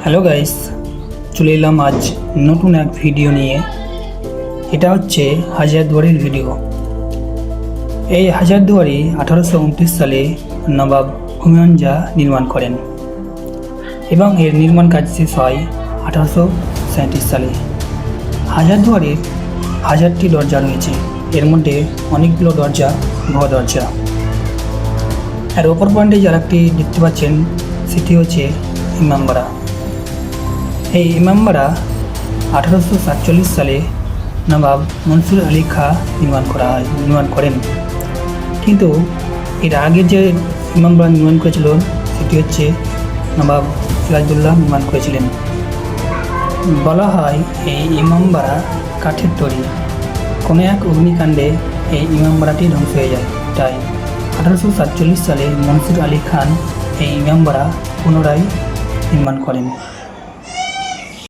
Hello guys, চলে এলাম আজ নতুন এক ভিডিও নিয়ে। এটা হচ্ছে হাজারদুয়ারির ভিডিও। এই হাজারদুয়ারি 1829 সালে নবাব হুমায়ুন শাহ নির্মাণ করেন এবং এর নির্মাণ কাজ শেষ হয় 1837 সালে। হাজারদুয়ারির 1000টি দরজা রয়েছে, এর মধ্যে অনেকগুলো দরজা ভয় দরজা। আর অপর পয়েন্টে যারা একটি দেখতে পাচ্ছেন সেটি হচ্ছে ইমামবাড়া। এই ইমামবাড়া 1847 সালে নবাব মনসুর আলী খাঁ নির্মাণ করেন। কিন্তু এর আগে যে ইমামবাড়া নির্মাণ করেছিল সেটি হচ্ছে নবাব সিরাজউদ্দৌলা নির্মাণ করেছিলেন। বলা হয় এই ইমামবাড়া কাঠের তৈরি। কোনো এক অগ্নিকাণ্ডে এই ইমামবাড়াটি ধ্বংস হয়ে যায়, তাই 1847 সালে মনসুর আলী খান এই ইমামবাড়া পুনরায় নির্মাণ করেন।